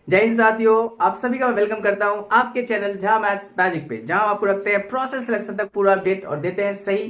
जय हिंद साथियों, आप सभी का मैं वेलकम करता हूं आपके चैनल जहां मैथ्स मैजिक पे, जहां आपको रखते हैं प्रोसेस सिलेक्शन तक पूरा अपडेट और देते हैं सही,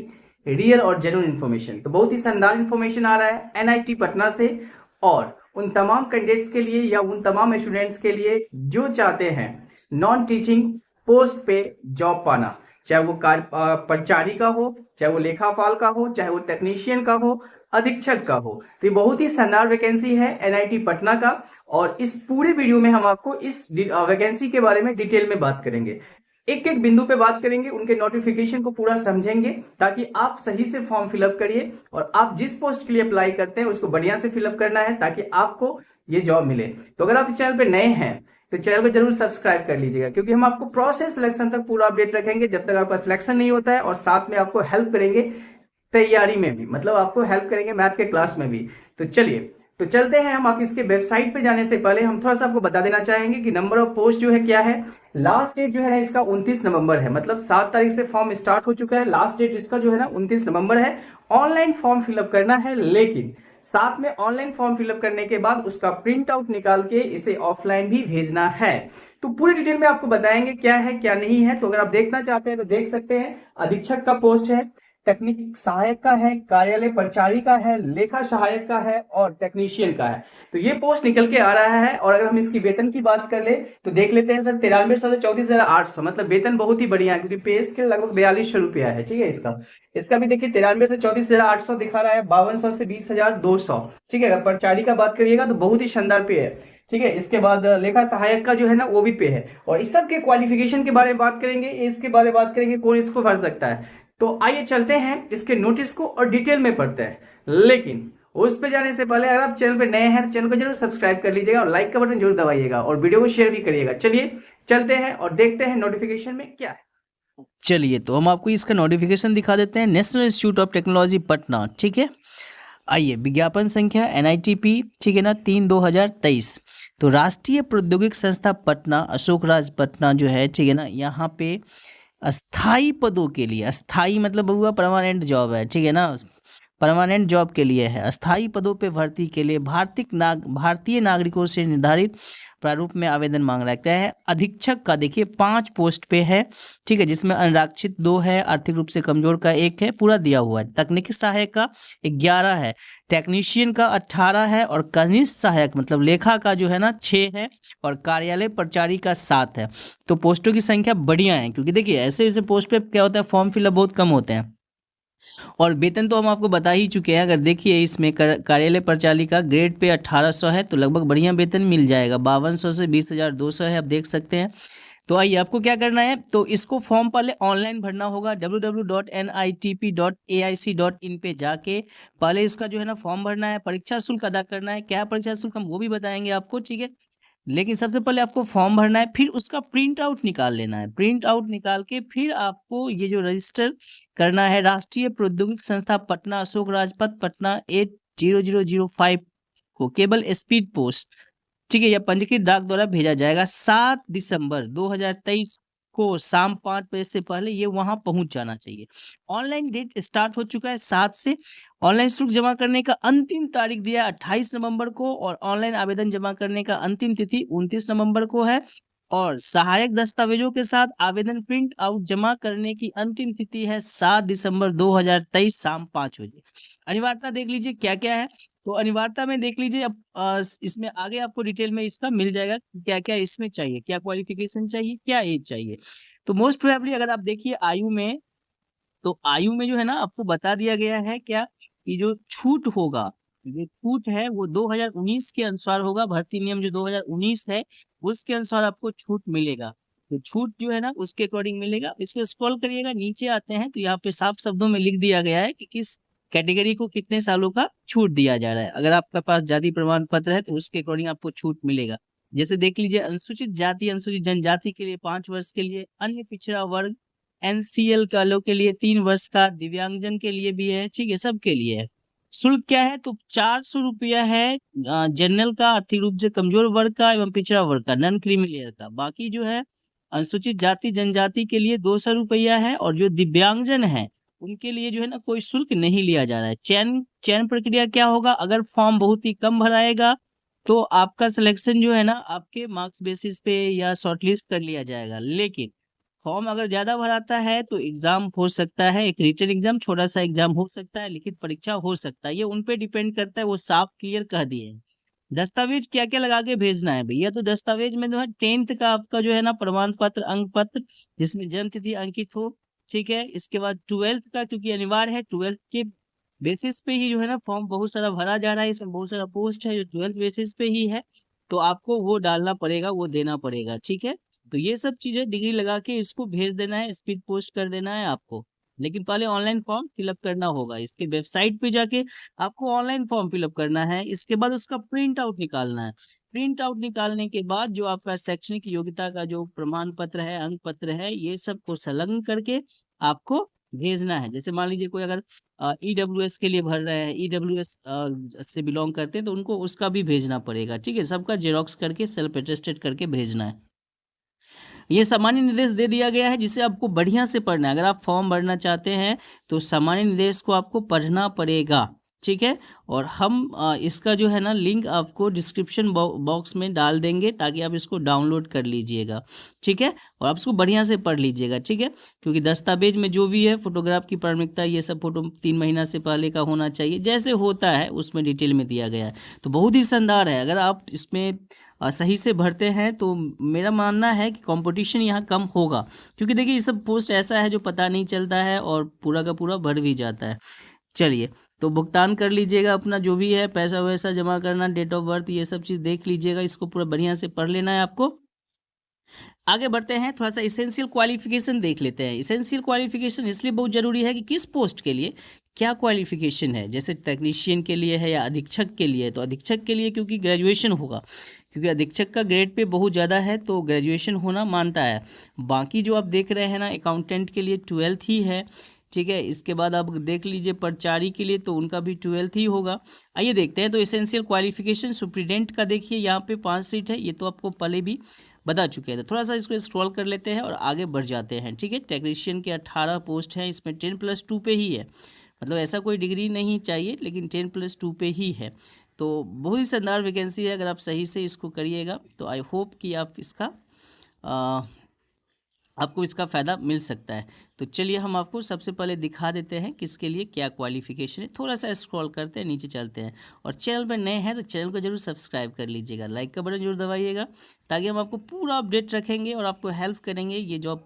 रियल और जेन्युइन इन्फॉर्मेशन। तो बहुत ही शानदार इन्फॉर्मेशन आ रहा है एनआईटी पटना से, और उन तमाम कैंडिडेट्स के लिए या उन तमाम स्टूडेंट्स के लिए जो चाहते हैं नॉन टीचिंग पोस्ट पे जॉब पाना, चाहे वो परिचारी का हो, चाहे वो लेखापाल का हो, चाहे वो टेक्नीशियन का हो, अधीक्षक का हो। तो ये बहुत ही शानदार वैकेंसी है एनआईटी पटना का, और इस पूरे वीडियो में हम आपको इस वैकेंसी के बारे में डिटेल में बात करेंगे। एक एक बिंदु पे बात करेंगे, उनके नोटिफिकेशन को पूरा समझेंगे ताकि आप सही से फॉर्म फिलअप करिए, और आप जिस पोस्ट के लिए अप्लाई करते हैं उसको बढ़िया से फिलअप करना है ताकि आपको ये जॉब मिले। तो अगर आप इस चैनल पे नए हैं तो चैनल को जरूर सब्सक्राइब कर लीजिएगा, क्योंकि हम आपको प्रोसेस सिलेक्शन तक पूरा अपडेट रखेंगे जब तक आपका सिलेक्शन नहीं होता है, और साथ में आपको हेल्प करेंगे तैयारी में भी, मतलब आपको हेल्प करेंगे मैथ के क्लास में भी। तो चलिए, तो चलते हैं हम। आप इसके वेबसाइट पे जाने से पहले हम थोड़ा सा आपको बता देना चाहेंगे कि नंबर ऑफ पोस्ट जो है क्या है। लास्ट डेट जो है ना इसका 29 नवंबर है, मतलब 7 तारीख से फॉर्म स्टार्ट हो चुका है। लास्ट डेट इसका जो है ना 29 नवंबर है। ऑनलाइन फॉर्म फिलअप करना है, लेकिन साथ में ऑनलाइन फॉर्म फिलअप करने के बाद उसका प्रिंट आउट निकाल के इसे ऑफलाइन भी भेजना है। तो पूरी डिटेल में आपको बताएंगे क्या है क्या नहीं है। तो अगर आप देखना चाहते हैं तो देख सकते हैं। अधीक्षक का पोस्ट है, तकनीक सहायक का है, कार्यालय परिचारी का है, लेखा सहायक का है और टेक्नीशियन का है। तो ये पोस्ट निकल के आ रहा है। और अगर हम इसकी वेतन की बात कर ले तो देख लेते हैं सर, 93,000 से 34,800, मतलब वेतन बहुत ही बढ़िया है, क्योंकि पे स्केल लगभग 4200 रुपया है। ठीक है, इसका भी देखिए 93 से 34,800 दिखा रहा है, 5200 से 20,200। ठीक है, अगर परिचारी का बात करिएगा तो बहुत ही शानदार पे है। ठीक है, इसके बाद लेखा सहायक का जो है ना वो भी पे है। और इस सब के क्वालिफिकेशन के बारे में बात करेंगे, इसके बारे में बात करेंगे कौन इसको भर सकता है। तो आइए चलते हैं इसके नोटिस को और डिटेल में पढ़ते हैं। लेकिन उस पे जाने से पहले अगर आप चैनल पे नए हैं तो चैनल को जरूर सब्सक्राइब कर लीजिएगा और लाइक का बटन जरूर दबाइएगा और वीडियो को शेयर भी करिएगा। चलिए चलते हैं और देखते हैं नोटिफिकेशन में क्या है। चलिए तो हम आपको इसका नोटिफिकेशन दिखा देते हैं। National institute of technology Patna, ठीक है। आइए, विज्ञापन संख्या NITP, ठीक है ना, 3/2023। तो राष्ट्रीय प्रौद्योगिक संस्था पटना, अशोक राज पटना जो है, ठीक है ना, यहाँ पे अस्थाई पदों के लिए, अस्थाई मतलब हुआ परमानेंट जॉब है, ठीक है ना, परमानेंट जॉब के लिए है। अस्थाई पदों पे भर्ती के लिए भारतीय नागरिकों से निर्धारित प्रारूप में आवेदन मांग रहा है। क्या है? अधीक्षक का देखिए 5 पोस्ट पे है, ठीक है, जिसमें अनारक्षित 2 है, आर्थिक रूप से कमजोर का 1 है, पूरा दिया हुआ है। तकनीकी सहायक का 11 है, टेक्नीशियन का 18 है, और कनिष्ठ सहायक मतलब लेखा का जो है ना 6 है, और कार्यालय परिचारी का 7 है। तो पोस्टों की संख्या बढ़िया है, क्योंकि देखिए ऐसे ऐसे पोस्ट पे क्या होता है, फॉर्म फिलअप बहुत कम होते हैं। और वेतन तो हम आपको बता ही चुके हैं। अगर देखिए इसमें कार्यालय परिचारी का ग्रेड पे 1800 है, तो लगभग बढ़िया वेतन मिल जाएगा। 5200 से 20,200 है, आप देख सकते हैं। तो आइए, आपको क्या करना है, तो इसको फॉर्म पहले ऑनलाइन भरना होगा। www.nitp.aic.in पे जाके पहले इसका जो है ना फॉर्म भरना है। परीक्षा शुल्क अदा करना है। क्या परीक्षा शुल्क हम वो भी बताएंगे आपको, ठीक है। लेकिन सबसे पहले आपको फॉर्म भरना है, फिर उसका प्रिंट आउट निकाल लेना है। प्रिंट आउट निकाल के फिर आपको ये जो रजिस्टर करना है, राष्ट्रीय प्रौद्योगिक संस्था पटना, अशोक राजपथ पटना 80005 को केबल स्पीड पोस्ट, ठीक है, यह पंजीकृत डाक द्वारा भेजा जाएगा। 7 दिसंबर 2023 को शाम 5 बजे से पहले ये वहां पहुंच जाना चाहिए। ऑनलाइन डेट स्टार्ट हो चुका है 7 से। ऑनलाइन शुल्क जमा करने का अंतिम तारीख दिया 28 नवंबर को, और ऑनलाइन आवेदन जमा करने का अंतिम तिथि 29 नवंबर को है। और सहायक दस्तावेजों के साथ आवेदन प्रिंट आउट जमा करने की अंतिम तिथि है 7 दिसंबर 2023 शाम 5 बजे। अनिवार्यता देख लीजिए क्या क्या है। तो अनिवार्यता में देख लीजिए, अब इसमें आगे आपको डिटेल में इसका मिल जाएगा क्या क्या इसमें चाहिए, क्या क्वालिफिकेशन चाहिए, क्या एज चाहिए। तो मोस्ट प्रोबेबली अगर आप देखिए आयु में, तो आयु में जो है ना आपको बता दिया गया है क्या, कि जो छूट होगा, ये छूट है वो 2019 के अनुसार होगा। भर्ती नियम जो 2019 है उसके अनुसार आपको छूट मिलेगा। तो छूट जो है ना उसके अकॉर्डिंग मिलेगा। इसको स्क्रॉल करिएगा, नीचे आते हैं तो यहाँ पे साफ शब्दों में लिख दिया गया है कि किस कैटेगरी को कितने सालों का छूट दिया जा रहा है। अगर आपके पास जाति प्रमाण पत्र है तो उसके अकॉर्डिंग आपको छूट मिलेगा। जैसे देख लीजिए, अनुसूचित जाति अनुसूचित जनजाति के लिए 5 वर्ष के लिए, अन्य पिछड़ा वर्ग NCL वालों के लिए 3 वर्ष का, दिव्यांगजन के लिए भी है, ठीक है, सबके लिए है। शुल्क क्या है, तो 400 रुपया है जनरल का, आर्थिक रूप से कमजोर वर्ग का एवं पिछड़ा वर्ग का, नॉन क्रीमी का। बाकी जो है अनुसूचित जाति जनजाति के लिए 200 रुपया है, और जो दिव्यांगजन है उनके लिए जो है ना कोई शुल्क नहीं लिया जा रहा है। चयन प्रक्रिया क्या होगा, अगर फॉर्म बहुत ही कम भराएगा तो आपका सिलेक्शन जो है ना आपके मार्क्स बेसिस पे या शॉर्टलिस्ट कर लिया जाएगा। लेकिन फॉर्म अगर ज़्यादा भराता है तो एग्ज़ाम हो सकता है, एक रिटन एग्ज़ाम छोटा-सा एग्ज़ाम हो सकता है, लिखित परीक्षा हो सकता है। ये उन पे डिपेंड करता है, वो साफ क्लियर कह दिए हैं। दस्तावेज़ क्या-क्या लगा के भेजना है भैया? तो दस्तावेज़ में जो है 10th का आपका जो है ना प्रमाण पत्र, अंक पत्र जिसमें जन्म तिथि अंकित हो, ठीक है? इसके बाद 12th का क्योंकि अनिवार्य है, 12th के बेसिस पे ही जो है ना फॉर्म बहुत सारा भरा जा रहा है, इसमें बहुत सारा पोस्ट है जो 12th बेसिस पे ही है, तो आपको वो डालना पड़ेगा, वो देना पड़ेगा, ठीक है? तो ये सब चीज़ें डिग्री लगा के इसको भेज देना है, स्पीड पोस्ट कर देना है आपको। लेकिन पहले ऑनलाइन फॉर्म फिल अप करना होगा। इसके वेबसाइट पे जाके आपको ऑनलाइन फॉर्म फिल अप करना है, इसके बाद उसका प्रिंट आउट निकालना है। प्रिंट आउट निकालने के बाद जो आपका शैक्षणिक योग्यता का जो प्रमाण पत्र है, अंक पत्र है, ये सब को संलग्न करके आपको भेजना है। जैसे मान लीजिए कोई अगर ईडब्ल्यूएस के लिए भर रहे हैं, ईडब्ल्यूएस से बिलॉन्ग करते हैं तो उनको उसका भी भेजना पड़ेगा, ठीक है? सबका ज़ेरॉक्स करके सेल्फ अटेस्टेड करके भेजना है। ये सामान्य निर्देश दे दिया गया है जिसे आपको बढ़िया से पढ़ना है। अगर आप फॉर्म भरना चाहते हैं तो सामान्य निर्देश को आपको पढ़ना पड़ेगा, ठीक है? और हम इसका जो है ना लिंक आपको डिस्क्रिप्शन बॉक्स में डाल देंगे ताकि आप इसको डाउनलोड कर लीजिएगा, ठीक है? और आप इसको बढ़िया से पढ़ लीजिएगा, ठीक है? क्योंकि दस्तावेज में जो भी है फोटोग्राफ की प्राथमिकता, ये सब फोटो 3 महीना से पहले का होना चाहिए, जैसे होता है उसमें डिटेल में दिया गया है। तो बहुत ही शानदार है। अगर आप इसमें सही से भरते हैं तो मेरा मानना है कि कंपटीशन यहाँ कम होगा, क्योंकि देखिए ये सब पोस्ट ऐसा है जो पता नहीं चलता है और पूरा का पूरा भर भी जाता है। चलिए, तो भुगतान कर लीजिएगा अपना जो भी है, पैसा वैसा जमा करना, डेट ऑफ बर्थ, ये सब चीज़ देख लीजिएगा, इसको पूरा बढ़िया से पढ़ लेना है आपको। आगे बढ़ते हैं, थोड़ा सा इसेंशियल क्वालिफिकेशन देख लेते हैं। इसेंशियल क्वालिफिकेशन इसलिए बहुत ज़रूरी है कि किस पोस्ट के लिए क्या क्वालिफिकेशन है। जैसे टेक्नीशियन के लिए है या अधीक्षक के लिए, तो अधीक्षक के लिए क्योंकि ग्रेजुएशन होगा, क्योंकि अधीक्षक का ग्रेड पे बहुत ज़्यादा है तो ग्रेजुएशन होना मानता है। बाकी जो आप देख रहे हैं ना अकाउंटेंट के लिए 12th ही है, ठीक है? इसके बाद आप देख लीजिए प्राचार्य के लिए तो उनका भी 12th ही होगा। आइए देखते हैं, तो एसेंशियल क्वालिफिकेशन सुप्रीडेंट का देखिए यहाँ पे 5 सीट है, ये तो आपको पहले भी बता चुके हैं। तो थोड़ा सा इसको स्क्रॉल कर लेते हैं और आगे बढ़ जाते हैं, ठीक है? टेक्नीशियन के 18 पोस्ट हैं, इसमें 10+2 पे ही है, मतलब ऐसा कोई डिग्री नहीं चाहिए लेकिन 10+2 पे ही है। तो बहुत ही शानदार वैकेंसी है, अगर आप सही से इसको करिएगा तो आई होप कि आप इसका आपको इसका फ़ायदा मिल सकता है। तो चलिए हम आपको सबसे पहले दिखा देते हैं कि इसके लिए क्या क्वालिफ़िकेशन है। थोड़ा सा स्क्रॉल करते हैं, नीचे चलते हैं और चैनल पर नए हैं तो चैनल को ज़रूर सब्सक्राइब कर लीजिएगा, लाइक का बटन ज़रूर दबाइएगा ताकि हम आपको पूरा अपडेट रखेंगे और आपको हेल्प करेंगे, ये जॉब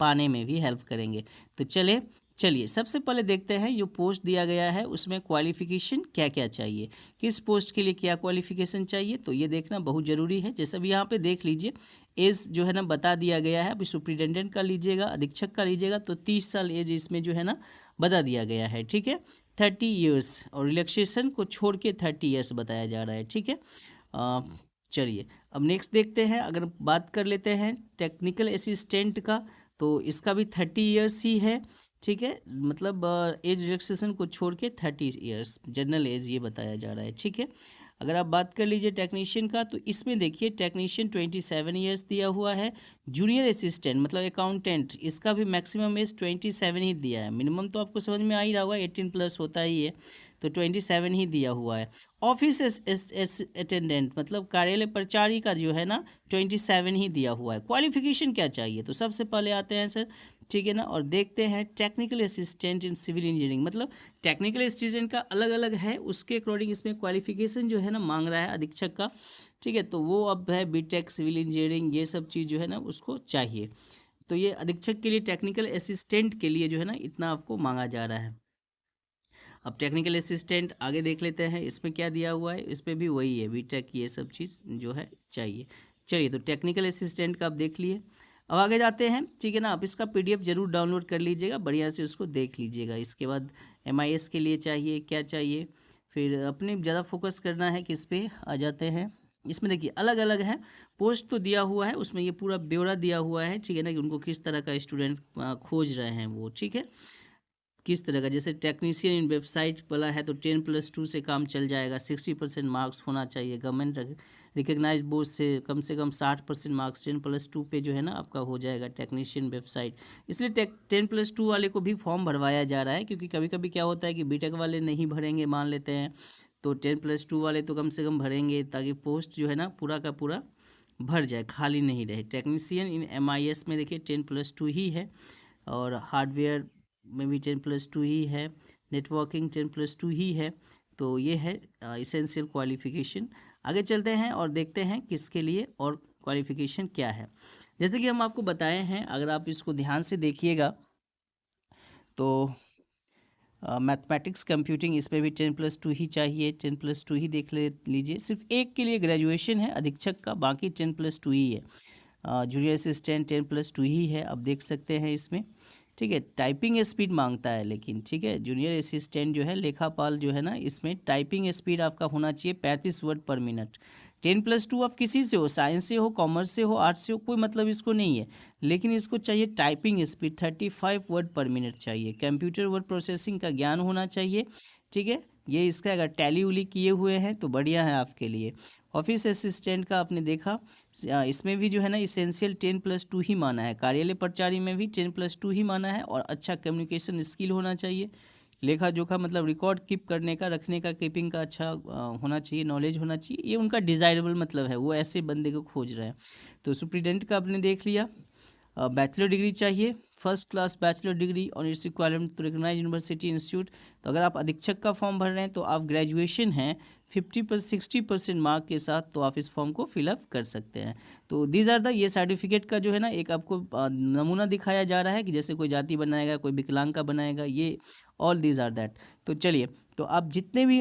पाने में भी हेल्प करेंगे। तो चलिए सबसे पहले देखते हैं जो पोस्ट दिया गया है उसमें क्वालिफ़िकेशन क्या-क्या चाहिए, किस पोस्ट के लिए क्या क्वालिफ़िकेशन चाहिए, तो ये देखना बहुत ज़रूरी है। जैसे अभी यहाँ पे देख लीजिए, एज जो है ना बता दिया गया है। अभी सुपरिटेंडेंट का लीजिएगा, अधीक्षक का लीजिएगा तो 30 साल एज इसमें जो है ना बता दिया गया है, ठीक है? 30 ईयर्स और रिलैक्सेशन को छोड़ के 30 ईयर्स बताया जा रहा है, ठीक है? अ, चलिए अब नेक्स्ट देखते हैं। अगर बात कर लेते हैं टेक्निकल असिस्टेंट का, तो इसका भी 30 ईयर्स ही है, ठीक है? मतलब एज रिलैक्सेशन को छोड़ के 30 ईयर्स जनरल एज ये बताया जा रहा है, ठीक है? अगर आप बात कर लीजिए टेक्नीशियन का, तो इसमें देखिए टेक्नीशियन 27 ईयर्स दिया हुआ है। जूनियर असिस्टेंट मतलब अकाउंटेंट, इसका भी मैक्सिमम एज 27 ही दिया है। मिनिमम तो आपको समझ में आ ही रहा होगा, 18+ होता ही है, तो 27 ही दिया हुआ है। ऑफिस अटेंडेंट मतलब कार्यालय परिचारी का जो है ना 27 ही दिया हुआ है। क्वालिफिकेशन क्या चाहिए, तो सबसे पहले आते हैं सर, ठीक है ना, और देखते हैं technical assistant in civil engineering. मतलब टेक्निकल असिस्टेंट का अलग अलग है, उसके अकॉर्डिंग इसमें क्वालिफिकेशन जो है ना मांग रहा है अधीक्षक का, ठीक है? तो वो अब है बीटेक सिविल इंजीनियरिंग, ये सब चीज़ जो है ना उसको चाहिए। तो ये अधीक्षक के लिए टेक्निकल असिस्टेंट के लिए जो है ना इतना आपको मांगा जा रहा है। अब टेक्निकल असिस्टेंट आगे देख लेते हैं, इसमें क्या दिया हुआ है, इस पर भी वही है बीटेक, ये सब चीज़ जो है चाहिए। चलिए तो टेक्निकल असिस्टेंट का आप देख लिए। अब आगे जाते हैं, ठीक है ना? आप इसका पीडीएफ जरूर डाउनलोड कर लीजिएगा, बढ़िया से उसको देख लीजिएगा। इसके बाद एमआईएस के लिए चाहिए, क्या चाहिए, फिर अपने ज़्यादा फोकस करना है किस पे आ जाते हैं। इसमें देखिए अलग अलग है, पोस्ट तो दिया हुआ है उसमें, ये पूरा ब्यौरा दिया हुआ है, ठीक है ना, कि उनको किस तरह का स्टूडेंट खोज रहे हैं वो, ठीक है? किस तरह का, जैसे टेक्नीशियन इन वेबसाइट वाला है तो 10+2 से काम चल जाएगा, 60% मार्क्स होना चाहिए, गवर्नमेंट रिकग्नाइज बोर्ड से कम 60% मार्क्स 10+2 पे जो है ना आपका हो जाएगा टेक्नीशियन वेबसाइट। इसलिए 10+2 वाले को भी फॉर्म भरवाया जा रहा है, क्योंकि कभी कभी क्या होता है कि बीटेक वाले नहीं भरेंगे मान लेते हैं, तो 10+2 वाले तो कम से कम भरेंगे, ताकि पोस्ट जो है ना पूरा का पूरा भर जाए, खाली नहीं रहे। टेक्नीशियन इन MIS में देखिए 10+2 ही है, और हार्डवेयर में भी 10+2 ही है, नेटवर्किंग 10+2 ही है। तो ये है इसेंशियल क्वालिफिकेशन। आगे चलते हैं और देखते हैं किसके लिए और क्वालिफिकेशन क्या है। जैसे कि हम आपको बताए हैं, अगर आप इसको ध्यान से देखिएगा तो मैथमेटिक्स कंप्यूटिंग, इस पे भी 10+2 ही चाहिए, 10+2 ही देख लीजिए। सिर्फ एक के लिए ग्रेजुएशन है अधीक्षक का, बाकी 10+2 ही है। जूनियर असिस्टेंट 10+2 ही है, अब देख सकते हैं इसमें, ठीक है। टाइपिंग स्पीड मांगता है लेकिन, ठीक है, जूनियर असिस्टेंट जो है लेखापाल जो है ना, इसमें टाइपिंग स्पीड आपका होना चाहिए 35 वर्ड पर मिनट। 10+2 आप किसी से हो, साइंस से हो, कॉमर्स से हो, आर्ट्स से हो, कोई मतलब इसको नहीं है, लेकिन इसको चाहिए टाइपिंग स्पीड 35 वर्ड पर मिनट चाहिए। कंप्यूटर वर्ड प्रोसेसिंग का ज्ञान होना चाहिए, ठीक है। ये इसका अगर टैली उली किए हुए हैं तो बढ़िया है आपके लिए। ऑफिस असिस्टेंट का आपने देखा, इसमें भी जो है ना इसेंशियल 10+2 ही माना है। कार्यालय प्रचारी में भी 10+2 ही माना है, और अच्छा कम्युनिकेशन स्किल होना चाहिए। लेखा जोखा मतलब रिकॉर्ड कीप करने का, रखने का, कीपिंग का अच्छा होना चाहिए, नॉलेज होना चाहिए। ये उनका डिज़ायरेबल मतलब है, वो ऐसे बंदे को खोज रहे हैं। तो सुप्रिटेंडेंट का आपने देख लिया। बैचलर डिग्री चाहिए, फर्स्ट क्लास बैचलर डिग्री और its equivalent to recognised university institute. तो अगर आप अधीक्षक का फॉर्म भर रहे हैं तो आप ग्रेजुएशन हैं 60% मार्क के साथ, तो आप इस फॉर्म को फिलअप कर सकते हैं। तो दीज आर द, ये सर्टिफिकेट का जो है ना एक आपको नमूना दिखाया जा रहा है कि जैसे कोई जाति बनाएगा, कोई विकलांग का बनाएगा, ये ऑल दीज आर दैट। तो चलिए, तो आप जितने भी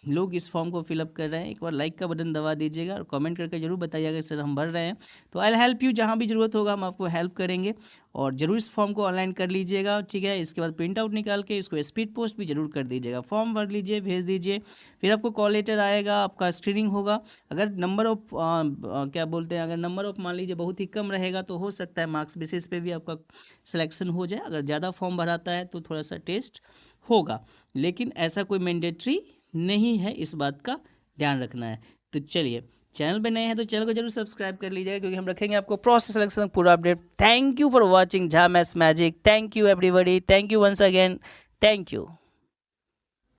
लोग इस फॉर्म को फिलअप कर रहे हैं, एक बार लाइक का बटन दबा दीजिएगा और कमेंट करके जरूर बताइएगा सर हम भर रहे हैं। तो आई हेल्प यू, जहाँ भी ज़रूरत होगा हम आपको हेल्प करेंगे। और ज़रूर इस फॉर्म को ऑनलाइन कर लीजिएगा, ठीक है। इसके बाद प्रिंट आउट निकाल के इसको स्पीड पोस्ट भी जरूर कर दीजिएगा। फॉर्म भर लीजिए, भेज दीजिए, फिर आपको कॉल लेटर आएगा, आपका स्क्रीनिंग होगा। अगर नंबर ऑफ क्या बोलते हैं, अगर नंबर ऑफ मान लीजिए बहुत ही कम रहेगा तो हो सकता है मार्क्स बेसिस पे भी आपका सिलेक्शन हो जाए। अगर ज़्यादा फॉर्म भराता है तो थोड़ा सा टेस्ट होगा, लेकिन ऐसा कोई मैंडेटरी नहीं है, इस बात का ध्यान रखना है। तो चलिए, चैनल पे नए हैं तो चैनल को जरूर सब्सक्राइब कर लीजिएगा, क्योंकि हम रखेंगे आपको प्रोसेस सिलेक्शन पूरा update. Thank you for watching Jha maths magic. Thank you everybody, thank you once again, thank you.